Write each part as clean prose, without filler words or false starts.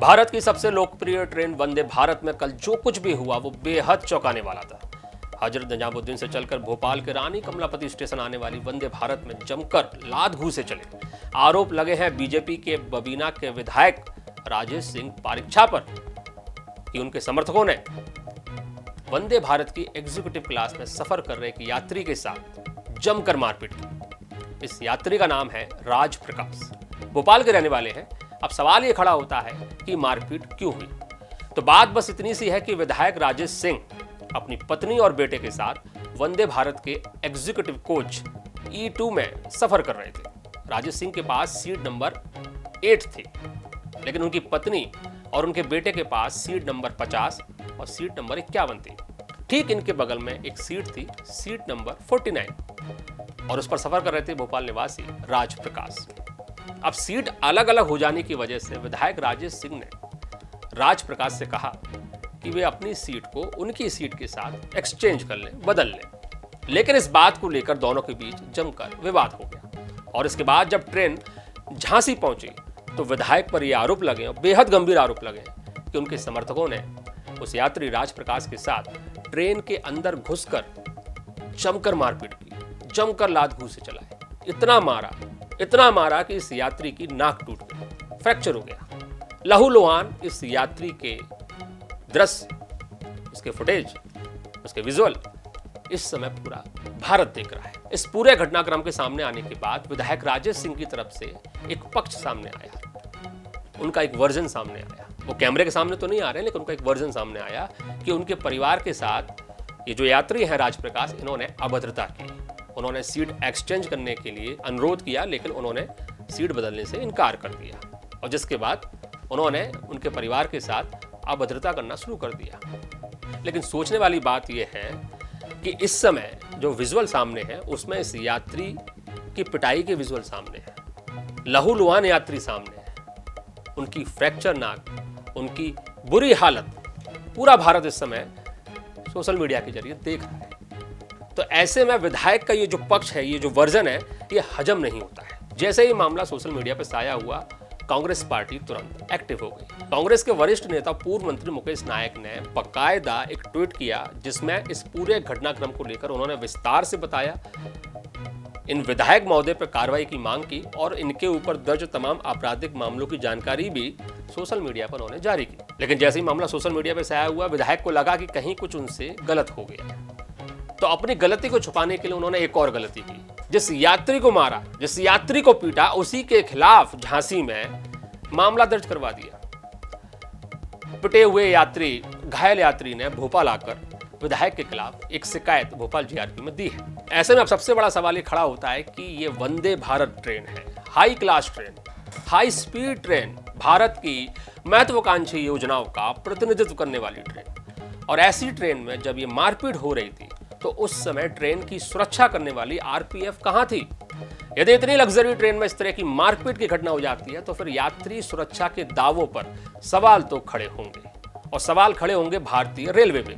भारत की सबसे लोकप्रिय ट्रेन वंदे भारत में कल जो कुछ भी हुआ वो बेहद चौंकाने वाला था। हजरत निजामुद्दीन से चलकर भोपाल के रानी कमलापति स्टेशन आने वाली वंदे भारत में जमकर लात घूसे चले। आरोप लगे हैं बीजेपी के बबीना के विधायक राजेश सिंह पारीक्षा पर कि उनके समर्थकों ने वंदे भारत की एग्जीक्यूटिव क्लास में सफर कर रहे एक यात्री के साथ जमकर मारपीट की। इस यात्री का नाम है राज प्रकाश, भोपाल के रहने वाले हैं। अब सवाल ये खड़ा होता है कि मारपीट क्यों हुई। तो बात बस इतनी सी है कि विधायक राजेश सिंह अपनी पत्नी और बेटे के साथ वंदे भारत के एग्जीक्यूटिव कोच E2 में सफर कर रहे थे। राजेश सिंह के पास सीट नंबर 8 थी, लेकिन उनकी पत्नी और उनके बेटे के पास सीट नंबर 50 और सीट नंबर 51 थी। ठीक इनके बगल में एक सीट थी, सीट नंबर 49, और उस पर सफर कर रहे थे भोपाल निवासी राज प्रकाश। अब सीट अलग अलग हो जाने की वजह से विधायक राजेश सिंह ने राज प्रकाश से कहा कि वे अपनी सीट को उनकी सीट के साथ एक्सचेंज कर लें, बदल लें। लेकिन इस बात को लेकर दोनों के बीच जमकर विवाद हो गया और इसके बाद जब ट्रेन झांसी पहुंची तो विधायक पर यह आरोप लगे, और बेहद गंभीर आरोप लगे, कि उनके समर्थकों ने उस यात्री राज प्रकाश के साथ ट्रेन के अंदर घुसकर जमकर मारपीट की, जमकर लात घूसे चलाए। इतना मारा कि इस यात्री की नाक टूट गई, फ्रैक्चर हो गया। लहूलुहान इस यात्री के दृश्य, उसके फुटेज, उसके विजुअल इस समय पूरा भारत देख रहा है। इस पूरे घटनाक्रम के सामने आने के बाद विधायक राजेश सिंह की तरफ से एक पक्ष सामने आया, उनका एक वर्जन सामने आया। वो कैमरे के सामने तो नहीं आ रहे, लेकिन उनका एक वर्जन सामने आया कि उनके परिवार के साथ ये जो यात्री है राज प्रकाश, इन्होंने अभद्रता की। उन्होंने सीट एक्सचेंज करने के लिए अनुरोध किया, लेकिन उन्होंने सीट बदलने से इनकार कर दिया, और जिसके बाद उन्होंने उनके परिवार के साथ अभद्रता करना शुरू कर दिया। लेकिन सोचने वाली बात यह है कि इस समय जो विजुअल सामने है उसमें इस यात्री की पिटाई के विजुअल सामने है, लहूलुहान यात्री सामने है, उनकी फ्रैक्चर नाक, उनकी बुरी हालत पूरा भारत इस समय सोशल मीडिया के जरिए देख रहा है। तो ऐसे में विधायक का ये जो पक्ष है, ये जो वर्जन है, ये हजम नहीं होता है। जैसे ही मामला सोशल मीडिया पर साया हुआ, कांग्रेस पार्टी तुरंत एक्टिव हो गई। कांग्रेस के वरिष्ठ नेता पूर्व मंत्री मुकेश नायक ने बाकायदा एक ट्वीट किया, जिसमें इस पूरे घटनाक्रम को लेकर उन्होंने विस्तार से बताया, इन विधायक महोदय पर कार्रवाई की मांग की और इनके ऊपर दर्ज तमाम आपराधिक मामलों की जानकारी भी सोशल मीडिया पर उन्होंने जारी की। लेकिन जैसे ही मामला सोशल मीडिया पर साया हुआ, विधायक को लगा कि कहीं कुछ उनसे गलत हो गया, तो अपनी गलती को छुपाने के लिए उन्होंने एक और गलती की। जिस यात्री को मारा, जिस यात्री को पीटा, उसी के खिलाफ झांसी में मामला दर्ज करवा दिया। पिटे हुए यात्री, घायल यात्री ने भोपाल आकर विधायक के खिलाफ एक शिकायत भोपाल जीआरपी में दी है। ऐसे में अब सबसे बड़ा सवाल ये खड़ा होता है कि ये वंदे भारत ट्रेन है, high class train, high speed train, Bharat की महत्वाकांक्षी योजनाओं का प्रतिनिधित्व करने वाली ट्रेन, और ऐसी ट्रेन में जब ये मारपीट हो रही थी तो उस समय ट्रेन की सुरक्षा करने वाली आरपीएफ कहां थी? यदि इतनी लग्जरी ट्रेन में इस तरह की मारपीट की घटना हो जाती है तो फिर यात्री सुरक्षा के दावों पर सवाल तो खड़े होंगे, और सवाल खड़े होंगे भारतीय रेलवे पे।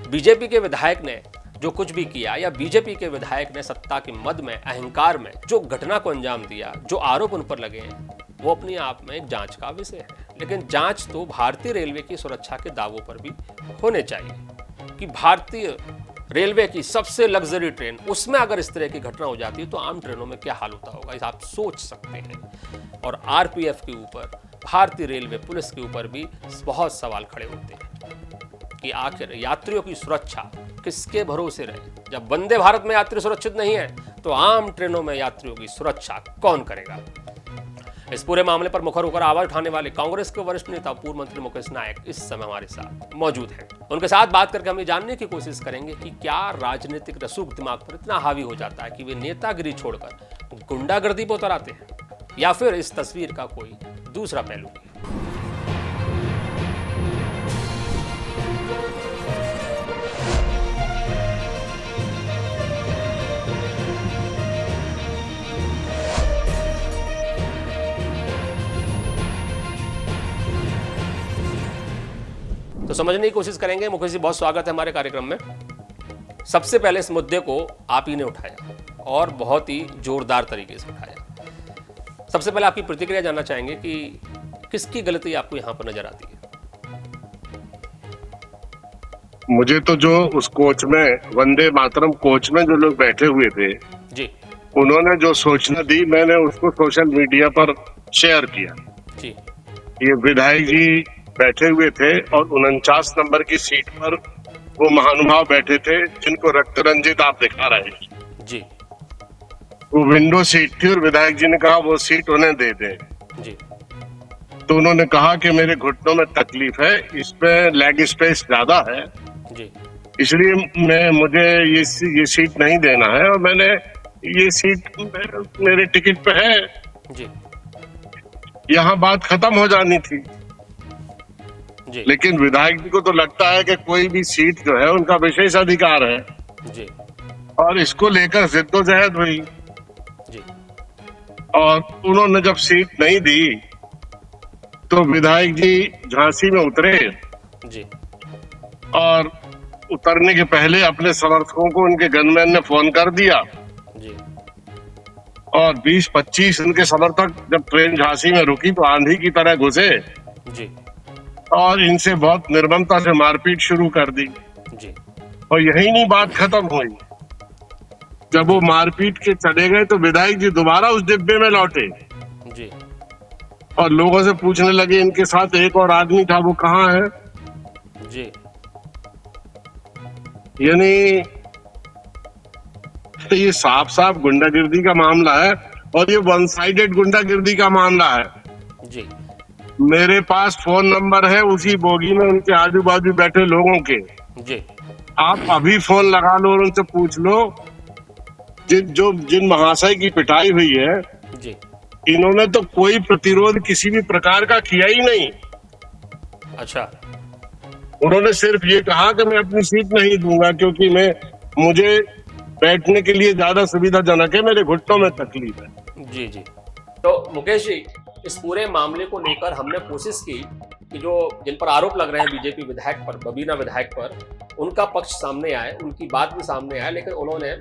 बीजेपी के विधायक ने जो कुछ भी किया, या बीजेपी के विधायक ने सत्ता के मद में, अहंकार में जो घटना को अंजाम दिया, जो आरोप उन पर लगे हैं, वो अपने आप में एक जांच का विषय है। लेकिन जांच तो भारतीय रेलवे की सुरक्षा के दावों पर भी होने चाहिए कि भारतीय रेलवे की सबसे लग्जरी ट्रेन, उसमें अगर इस तरह की घटना हो जाती है तो आम ट्रेनों में क्या हाल होता होगा, इस आप सोच सकते हैं। और आरपीएफ के ऊपर, भारतीय रेलवे पुलिस के ऊपर भी बहुत सवाल खड़े होते हैं कि आखिर यात्रियों की सुरक्षा किसके भरोसे रहे। जब वंदे भारत में यात्री सुरक्षित नहीं है तो आम ट्रेनों में यात्रियों की सुरक्षा कौन करेगा? इस पूरे मामले पर मुखर होकर आवाज उठाने वाले कांग्रेस के वरिष्ठ नेता पूर्व मंत्री मुकेश नायक इस समय हमारे साथ मौजूद हैं। उनके साथ बात करके हम ये जानने की कोशिश करेंगे कि क्या राजनीतिक रसूख दिमाग पर इतना हावी हो जाता है कि वे नेतागिरी छोड़कर गुंडागर्दी पर उतर आते हैं, या फिर इस तस्वीर का कोई दूसरा पहलू है। तो समझने की कोशिश करेंगे। मुकेश जी, बहुत स्वागत है हमारे कार्यक्रम में। सबसे पहले इस मुद्दे को आप ही ने उठाया और बहुत ही जोरदार तरीके से उठाया। सबसे पहले आपकी प्रतिक्रिया जानना चाहेंगे कि किसकी गलती आपको यहाँ पर नजर आती है? मुझे तो जो उस कोच में, वंदे मातरम कोच में जो लोग बैठे हुए थे, जी उन्होंने जो सूचना दी, मैंने उसको सोशल मीडिया पर शेयर किया। जी ये विधायक जी बैठे हुए थे और 49 नंबर की सीट पर वो महानुभाव बैठे थे जिनको रक्त रंजित आप दिखा रहे हैं। जी वो विंडो सीट थी और विधायक जी ने कहा वो सीट उन्हें दे दें। जी तो उन्होंने कहा कि मेरे घुटनों में तकलीफ है, इसमें लेग स्पेस ज्यादा है, जी इसलिए मुझे ये सीट नहीं देना है और मैंने ये सीट मेरे टिकट पे है। जी यहाँ बात खत्म हो जानी थी। जी लेकिन विधायक जी को तो लगता है कि कोई भी सीट जो है उनका विशेष अधिकार है जी और इसको लेकर जिद्दोजहद हुई जी और उन्होंने जब सीट नहीं दी तो विधायक जी झांसी में उतरे जी और उतरने के पहले अपने समर्थकों को उनके गनमैन ने फोन कर दिया जी और 20-25 उनके समर्थक जब ट्रेन झांसी में रुकी तो आंधी की तरह घुसे जी और इनसे बहुत निर्ममता से मारपीट शुरू कर दी। जी और यही नहीं बात खत्म हुई, जब वो मारपीट के चले गए तो विधायक जी दोबारा उस डिब्बे में लौटे जी और लोगों से पूछने लगे इनके साथ एक और आदमी था, वो कहाँ है। जी यानी तो ये साफ साफ गुंडागिर्दी का मामला है और ये वन साइडेड गुंडागिर्दी का मामला है। जी मेरे पास फोन नंबर है उसी बोगी में उनके आजू बाजू बैठे लोगों के, जी आप अभी फोन लगा लो और उनसे पूछ लो जिन महाशय की पिटाई हुई है, जी इन्होंने तो कोई प्रतिरोध किसी भी प्रकार का किया ही नहीं। अच्छा उन्होंने सिर्फ ये कहा कि मैं अपनी सीट नहीं दूंगा क्योंकि मुझे बैठने के लिए ज्यादा सुविधाजनक है, मेरे घुटनों में तकलीफ है। जी जी तो मुकेश जी, इस पूरे मामले को लेकर हमने कोशिश की कि जो जिन पर आरोप लग रहे हैं बीजेपी विधायक पर, बबीना विधायक पर, उनका पक्ष सामने आए, उनकी बात भी सामने आए, लेकिन उन्होंने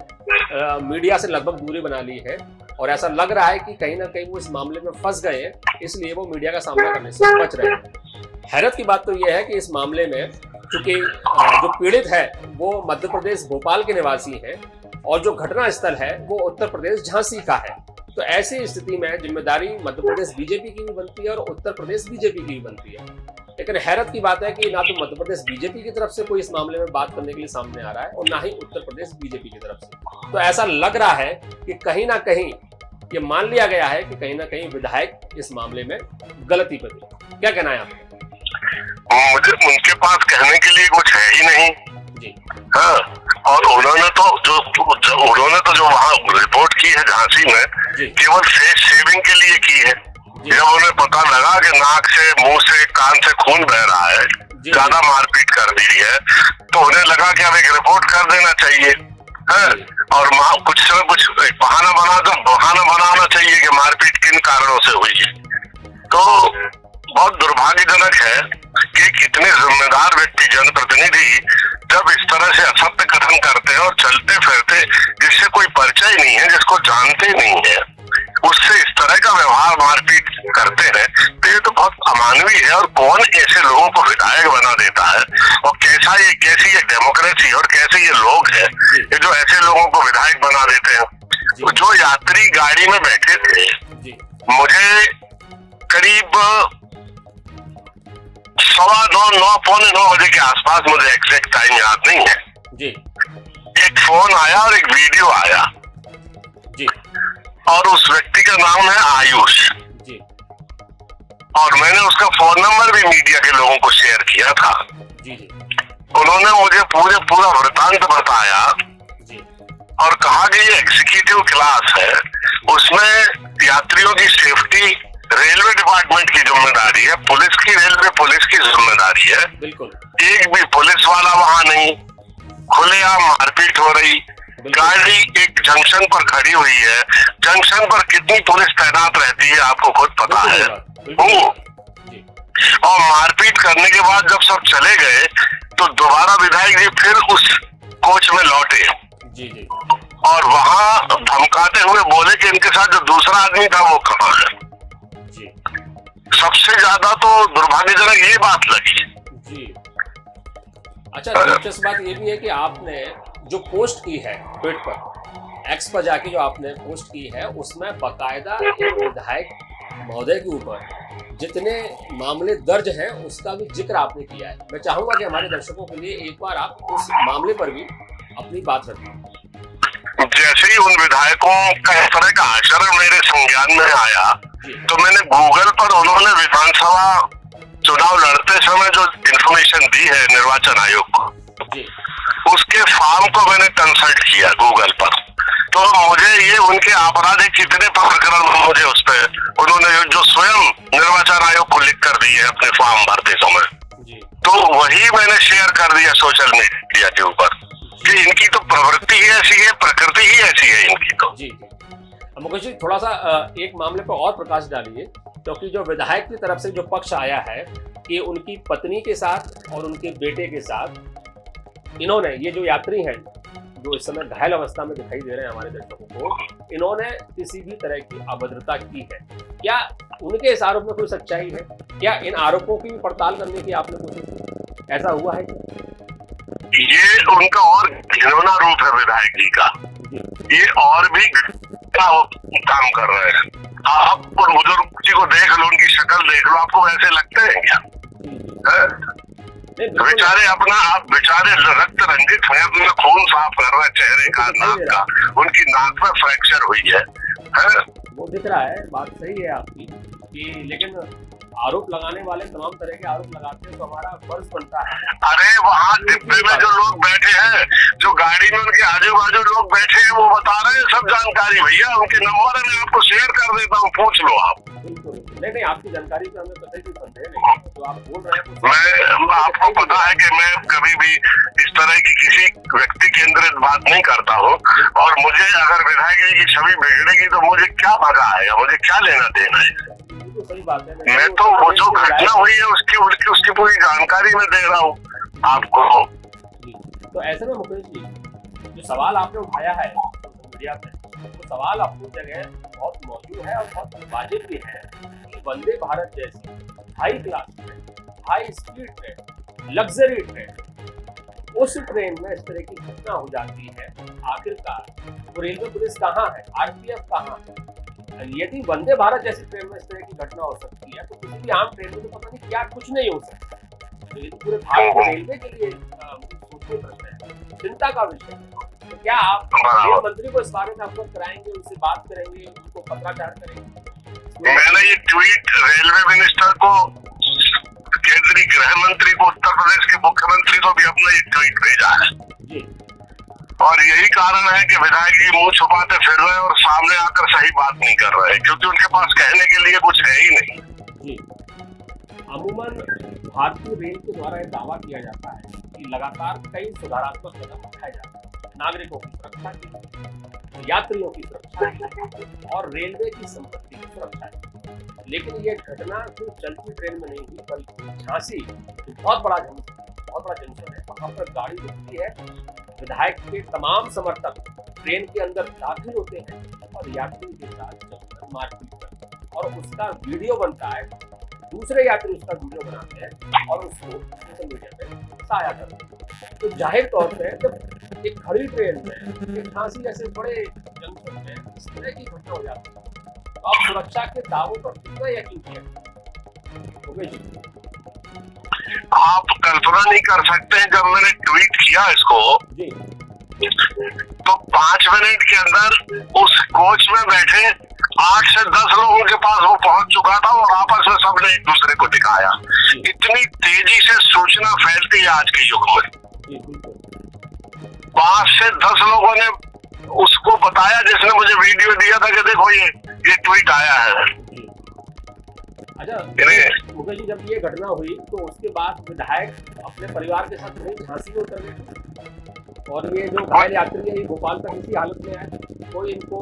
मीडिया से लगभग दूरी बना ली है और ऐसा लग रहा है कि कहीं ना कहीं वो इस मामले में फंस गए हैं, इसलिए वो मीडिया का सामना करने से बच रहे हैं। हैरत की बात तो यह है कि इस मामले में चूंकि जो पीड़ित है वो मध्य प्रदेश भोपाल के निवासी हैं और जो घटना स्थल है वो उत्तर प्रदेश झांसी का है, तो ऐसी स्थिति में जिम्मेदारी मध्य प्रदेश बीजेपी की भी बनती है और उत्तर प्रदेश बीजेपी की भी बनती है। लेकिन हैरत की बात है कि ना तो मध्य प्रदेश बीजेपी की तरफ से कोई इस मामले में बात करने के लिए सामने आ रहा है और ना ही उत्तर प्रदेश बीजेपी की तरफ से। तो ऐसा लग रहा है कि कहीं ना कहीं ये मान लिया गया है कि कहीं ना कहीं विधायक इस मामले में गलती पर थे। क्या कहना है आपका? मुझे उनके पास कहने के लिए कुछ है ही नहीं जी। हाँ, और उन्होंने तो जो वहाँ रिपोर्ट की है झांसी में, केवल फेस शेविंग के लिए की है। जब उन्हें पता लगा कि नाक से, मुंह से, कान से खून बह रहा है, ज्यादा मारपीट कर दी है, तो उन्हें लगा कि अब एक रिपोर्ट कर देना चाहिए है और कुछ न कुछ बहाना बनाना चाहिए कि मारपीट किन कारणों से हुई है। तो बहुत दुर्भाग्यजनक है कि इतने जिम्मेदार व्यक्ति, जनप्रतिनिधि जब इस तरह से असत्य कथन करते हैं और चलते फिरते जिससे कोई परिचय नहीं है, जिसको जानते नहीं है, उससे इस तरह का व्यवहार, मारपीट करते हैं, तो ये तो बहुत अमानवीय है। और कौन ऐसे लोगों को विधायक बना देता है और कैसी ये डेमोक्रेसी और कैसे ये लोग हैं ये जो ऐसे लोगों को विधायक बना देते हैं। जो यात्री गाड़ी में बैठे थे, मुझे करीब 9:15 पौने 9 बजे के आसपास, मुझे एग्जैक्ट टाइम याद नहीं है जी, एक फोन आया और एक वीडियो आया जी, और उस व्यक्ति का नाम है आयुष जी, और मैंने उसका फोन नंबर भी मीडिया के लोगों को शेयर किया था। जी जी, उन्होंने मुझे पूरा वृतांत बताया जी, और कहा कि ये एग्जीक्यूटिव क्लास है, उसमें यात्रियों की सेफ्टी रेलवे डिपार्टमेंट की जिम्मेदारी है, रेलवे पुलिस की जिम्मेदारी है। बिल्कुल। एक भी पुलिस वाला वहां नहीं, खुलेआम मारपीट हो रही, गाड़ी एक जंक्शन पर खड़ी हुई है, जंक्शन पर कितनी पुलिस तैनात रहती है आपको खुद पता है। और मारपीट करने के बाद जब सब चले गए तो दोबारा विधायक जी फिर उस कोच में लौटे जी जी, और वहां धमकाते हुए बोले कि इनके साथ जो दूसरा आदमी था वो कहाँ है। सबसे ज्यादा तो दुर्भाग्यजनक ये बात लगी जी। अच्छा, दिलचस्प बात ये भी है कि आपने जो पोस्ट की है ट्वीट पर, एक्स पर जाके जो आपने पोस्ट की है, उसमें बाकायदा एक विधायक महोदय के ऊपर जितने मामले दर्ज हैं उसका भी जिक्र आपने किया है। मैं चाहूंगा कि हमारे दर्शकों के लिए एक बार आप उस मामले पर भी अपनी बात रखें। जैसे ही उन विधायकों का इस तरह का आचरण मेरे संज्ञान में आया तो मैंने गूगल पर उन्होंने विधानसभा चुनाव लड़ते समय जो इन्फॉर्मेशन दी है निर्वाचन आयोग को, उसके फॉर्म को मैंने कंसल्ट किया गूगल पर। तो मुझे ये उनके आपराधिक कितने प्रकरण मुझे उस पर उन्होंने जो स्वयं निर्वाचन आयोग को लिख कर दिए अपने फॉर्म भरते समय, तो वही मैंने शेयर कर दिया सोशल मीडिया के ऊपर कि इनकी तो प्रवृत्ति ही ऐसी है, प्रकृति ही ऐसी है इनकी तो। जी मुकेश जी, थोड़ा सा एक मामले पर और प्रकाश डालिए, क्योंकि जो विधायक की तरफ से जो पक्ष आया है कि उनकी पत्नी के साथ और उनके बेटे के साथ इन्होंने, ये जो यात्री हैं जो इस समय घायल अवस्था में दिखाई दे रहे हैं हमारे दर्शकों को, इन्होंने किसी भी तरह की अभद्रता की है। क्या उनके इस आरोप में कोई सच्चाई है? क्या इन आरोपों की भी पड़ताल करने की आपने कोशिश की? ऐसा हुआ है क्या? ये उनका और घिनौना रूप है विधायक जी का। ये और भी क्या काम कर रहे हैं। आप उन बुजुर्ग जी को देख लो, उनकी शक्ल देख लो, आपको ऐसे लगते हैं क्या? बेचारे बेचारे रक्त रंजित हैं, अपना खून साफ कर रहे हैं चेहरे का, नाक का, उनकी नाक में फ्रैक्चर हुई है। वो दिख रहा है, बात सही है आपकी कि, लेकिन आरोप लगाने वाले तमाम तरह के आरोप लगाते हैं तो हमारा फर्ज बनता है। अरे वहाँ डिब्बे में जो लोग बैठे हैं, जो गाड़ी में उनके आजू बाजू लोग बैठे हैं, वो बता रहे हैं सब जानकारी। भैया उनके नंबर मैं आपको शेयर कर देता हूँ, पूछ लो आप। नहीं, आपकी जानकारी पे हमें पता ही कोई संदेह नहीं, तो आप बोल रहे हैं। मैं आपको पता है कि मैं कभी भी इस तरह की किसी व्यक्ति केंद्रित बात नहीं करता हूँ, और मुझे अगर विधायक जी की छवि बिगड़ेगी तो मुझे क्या भगा आएगा, मुझे क्या लेना देना है। सही बात है, मैं तो वो जो घटना हुई है उसकी पूरी जानकारी मैं दे रहा हूँ आपको। तो ऐसे में मुकेश जी, जो सवाल आपने उठाया है सोशल मीडिया पे, वो सवाल अपनी जगह बहुत मौजूद है और बहुत वाजिब भी है कि वंदे भारत जैसी high class train, high speed train, luxury train, उस ट्रेन में इस तरह की घटना हो जाती है। आखिरकार वो रेलवे पुलिस कहाँ है, आरपीएफ कहाँ है? यदि वंदे भारत जैसी ट्रेन में इस तरह की घटना हो सकती है तो किसी भी आम ट्रेन में तो पता नहीं क्या कुछ नहीं हो सकता। तो ये तो पूरे भारतीय रेलवे के लिए सोचने प्रश्न है, चिंता का विषय है। तो क्या आप रेल मंत्री को इस बारे में अवगत कराएंगे, उनसे बात करेंगे, उनको पत्राचार करेंगे? मैंने ये ट्वीट रेलवे मिनिस्टर को, केंद्रीय गृह मंत्री को, उत्तर प्रदेश के मुख्यमंत्री को भी अपना ये ट्वीट भेजा है जी। और यही कारण है कि विधायक जी मुंह छुपाते फिर रहे हैं और सामने आकर सही बात नहीं कर रहे, क्योंकि उनके पास कहने के लिए कुछ है ही नहीं जी। अमूमन भारतीय रेल के द्वारा यह दावा किया जाता है कि लगातार कई सुधारात्मक कदम उठाए जाते हैं नागरिकों की सुरक्षा की, यात्रियों की सुरक्षा की और रेलवे की संपत्ति की सुरक्षा की। लेकिन ये घटना सिर्फ चलती ट्रेन में नहीं हुई, बल्कि झांसी बहुत बड़ा जंक्शन है, वहां पर गाड़ी रुकती है, विधायक के तमाम समर्थक ट्रेन के अंदर दाखिल होते हैं और यात्री के साथ मारपीट करते हैं और उसका वीडियो बनता है। दूसरे यात्री उसका वीडियो बनाते हैं और उसको सोशल मीडिया पे साझा करते हैं। तो जाहिर तौर पे जब एक खड़ी ट्रेन में, एक झांसी जैसे बड़े जंक्शन में इस तरह की घटना हो जाती है तो आप सुरक्षा के दावों पर कितना यकीन किया? आप कल्पना नहीं कर सकते। जब मैंने ट्वीट किया इसको तो 5 मिनट के अंदर उस कोच में बैठे 8 से 10 लोगों के पास वो पहुंच चुका था और आपस में सबने एक दूसरे को दिखाया। इतनी तेजी से सूचना फैलती है आज के युग में। 5 से 10 लोगों ने उसको बताया, जिसने मुझे वीडियो दिया था कि देखो ये ट्वीट आया है। अच्छा मुकेश जी, जब ये घटना हुई तो उसके बाद विधायक अपने परिवार के साथ वहीं झांसी में उतर गए और ये जो घायल यात्री है ये भोपाल तक इसी हालत में आए, कोई इनको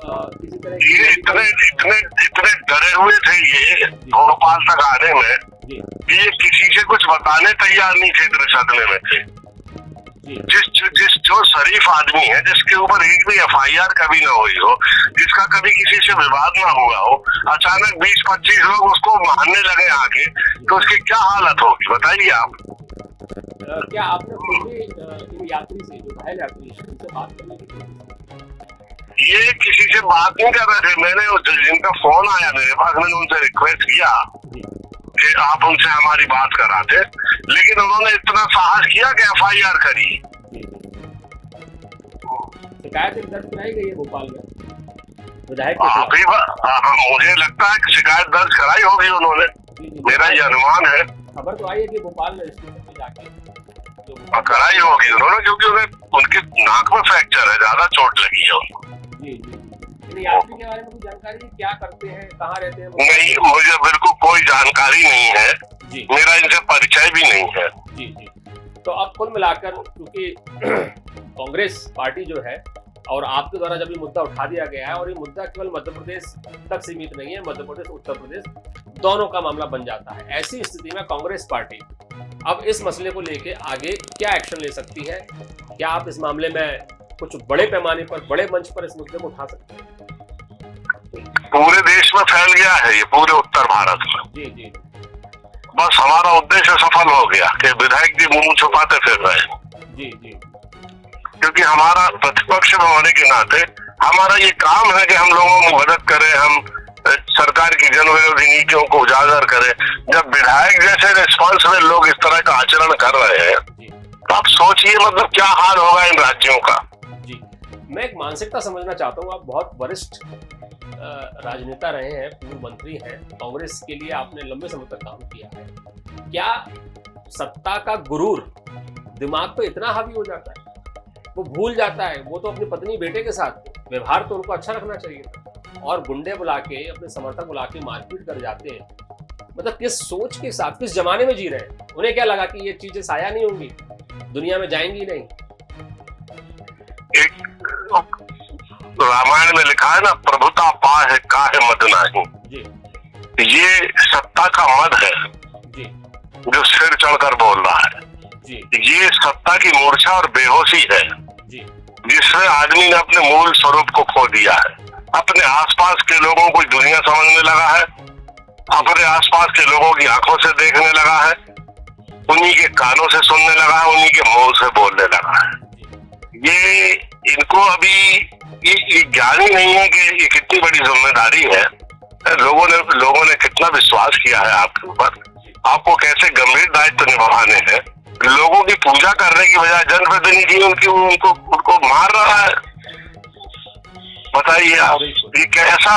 किसी तरह ये इतने डरे हुए थे ये भोपाल तक आने में कि ये किसी से कुछ बताने तैयार नहीं थे, इतने सदमे में थे। जिस जो शरीफ आदमी है, जिसके ऊपर एक भी FIR कभी ना हुई हो, जिसका कभी किसी से विवाद ना हुआ हो, अचानक 20-25 लोग उसको मारने लगे आके, तो उसकी क्या हालत होगी बताइए आप। क्या आपने खुद भी इन यात्री से, जो घायल यात्री है, उनसे बात करने की कोशिश की? ये किसी से बात नहीं कर रहे थे। मैंने जिनका फोन आया मेरे पास, मैंने उनसे रिक्वेस्ट किया कि आप उनसे हमारी बात कराते, लेकिन उन्होंने इतना साहस किया कि FIR करी। शिकायत दर्ज कराई गई है भोपाल में विधायक के खिलाफ? मुझे लगता है कि शिकायत दर्ज कराई होगी उन्होंने, मेरा ये अनुमान है। खबर तो आई है कि भोपाल में जाके कराई होगी उन्होंने, क्योंकि उनके नाक में फ्रैक्चर है, ज्यादा चोट लगी है उनको। जी यात्री के बारे में कुछ जानकारी है? क्या करते हैं, कहाँ रहते हैं? नहीं, मुझे बिल्कुल कोई जानकारी नहीं है जी। मेरा इनसे परिचय भी नहीं है जी। तो अब कुल मिलाकर, क्योंकि कांग्रेस पार्टी जो है और आपके द्वारा जब ये मुद्दा उठा दिया गया है, और ये मुद्दा केवल मध्य प्रदेश तक सीमित नहीं है, मध्य प्रदेश उत्तर प्रदेश दोनों का मामला बन जाता है। ऐसी स्थिति में कांग्रेस पार्टी अब इस मसले को लेके आगे क्या एक्शन ले सकती है? क्या आप इस मामले में कुछ बड़े पैमाने पर, बड़े मंच पर इस मुद्दे को उठा सकते हैं? पूरे देश में फैल गया है ये, पूरे उत्तर भारत में। जी। बस हमारा उद्देश्य सफल हो गया कि विधायक जी मुंह छुपाते फिर रहे। जी। क्योंकि हमारा प्रतिपक्ष में होने के नाते हमारा ये काम है कि हम लोगों की मदद करें, हम सरकार की जन विरोधी नीतियों को उजागर करें। जब विधायक जैसे रिस्पॉन्सिबल लोग इस तरह का आचरण कर रहे हैं, तो आप सोचिए मतलब क्या हाल होगा इन राज्यों का। जी, मैं एक मानसिकता समझना चाहता हूँ। आप बहुत वरिष्ठ राजनेता रहे हैं, पूर्व मंत्री हैं, कांग्रेस के लिए आपने लंबे समय तक काम किया है। क्या सत्ता का गुरूर दिमाग पे इतना हावी हो जाता है, वो भूल जाता है? वो तो अपनी पत्नी बेटे के साथ व्यवहार तो उनको अच्छा रखना चाहिए था, और गुंडे बुला के, अपने समर्थक बुला के मारपीट कर जाते हैं। मतलब किस सोच के साथ, किस जमाने में जी रहे हैं? उन्हें क्या लगा कि ये चीजें साया नहीं होंगी, दुनिया में जाएंगी नहीं? एक रामायण में लिखा है ना, प्रभुता पाए काहे मद नहीं जी। ये सत्ता का मद है जी, जो सिर चढ़कर बोल रहा है जी। ये सत्ता की मूर्छा और बेहोशी है जी, जिससे आदमी ने अपने मूल स्वरूप को खो दिया है। अपने आसपास के लोगों को दुनिया समझने लगा है, अपने आसपास के लोगों की आंखों से देखने लगा है, उन्हीं के कानों से सुनने लगा है, उन्हीं के मुंह से बोलने लगा है। ये इनको अभी ये ज्ञान ही नहीं है कि ये कितनी बड़ी जिम्मेदारी है। लोगों ने कितना विश्वास किया है आपके ऊपर, आपको कैसे गंभीर दायित्व निभाने हैं। लोगों की पूजा करने की बजाय जनप्रतिनिधि उनको मार रहा है। बताइए आप, ये कैसा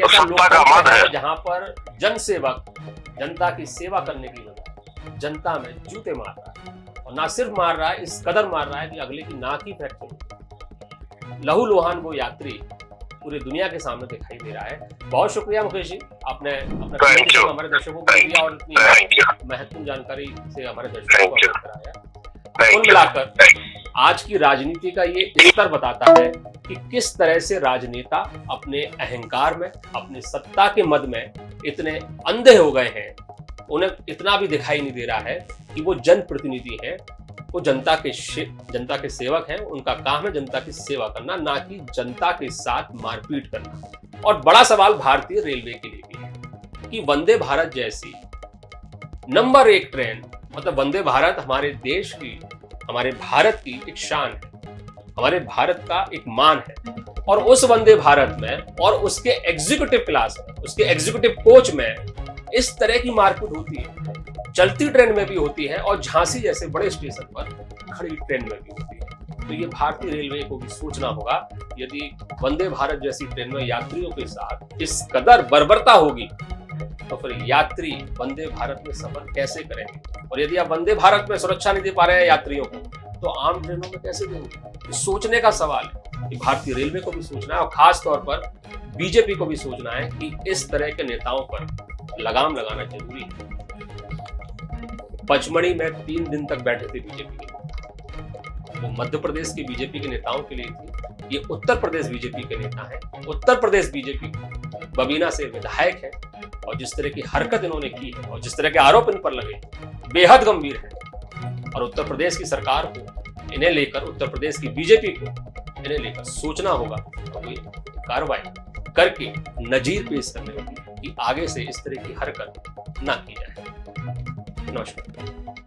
सत्ता का मद है, जहाँ पर जन सेवक जनता की सेवा करने की बजाय जनता में जूते मार रहा है, और ना सिर्फ मार रहा है, इस कदर मार रहा है कि अगले की नाक ही फ्रैक्चर। लहू लुहान वो यात्री पूरी दुनिया के सामने दिखाई दे रहा है। बहुत शुक्रिया मुकेश जी, आपने अपना हमारे दर्शकों को दिया और इतनी महत्वपूर्ण जानकारी से हमारे दर्शकों को अवगत कराया। कुल मिलाकर आज की राजनीति का ये स्तर बताता है कि किस तरह से राजनेता अपने अहंकार में, अपनी सत्ता के मद में इतने अंधे हो गए हैं। उन्हें इतना भी दिखाई नहीं दे रहा है कि वो जनप्रतिनिधि हैं, वो जनता के सेवक हैं। उनका काम है जनता की सेवा करना, ना कि जनता के साथ मारपीट करना। और बड़ा सवाल भारतीय रेलवे के लिए भी है कि वंदे भारत जैसी नंबर 1 ट्रेन, मतलब वंदे भारत हमारे देश की, हमारे भारत की एक शान है, हमारे भारत का एक मान है। और उस वंदे भारत में और उसके एग्जीक्यूटिव क्लास में, उसके एग्जीक्यूटिव कोच में इस तरह की मारपीट होती है। चलती ट्रेन में भी होती है और झांसी जैसे बड़े स्टेशन पर खड़ी ट्रेन में भी होती है। तो ये भारतीय रेलवे को भी सोचना होगा, यदि वंदे भारत जैसी ट्रेन में यात्रियों के साथ इस कदर बर्बरता होगी, तो फिर यात्री वंदे भारत में सफर कैसे करेंगे? और यदि आप वंदे भारत में सुरक्षा नहीं दे पा रहे हैं यात्रियों को, तो आम ट्रेनों में कैसे देंगे? सोचने का सवाल है कि भारतीय रेलवे को भी सोचना है, और खास तौर पर बीजेपी को भी सोचना है कि इस तरह के नेताओं पर लगाम लगाना जरूरी है। पचमढ़ी में 3 दिन तक बैठे थे बीजेपी के, वो मध्य प्रदेश के बीजेपी के नेताओं के लिए थी, ये उत्तर प्रदेश बीजेपी के नेता हैं। उत्तर प्रदेश बीजेपी बबीना से विधायक है, और जिस तरह की हरकत इन्होंने की है और जिस तरह के आरोप इन पर लगे बेहद गंभीर है। और उत्तर प्रदेश की सरकार को इन्हें लेकर, उत्तर प्रदेश की बीजेपी को इन्हें लेकर सोचना होगा, तो कोई कार्रवाई करके नजीर पेश करने होगी कि आगे से इस तरह की हरकत ना की जाए। नमस्कार।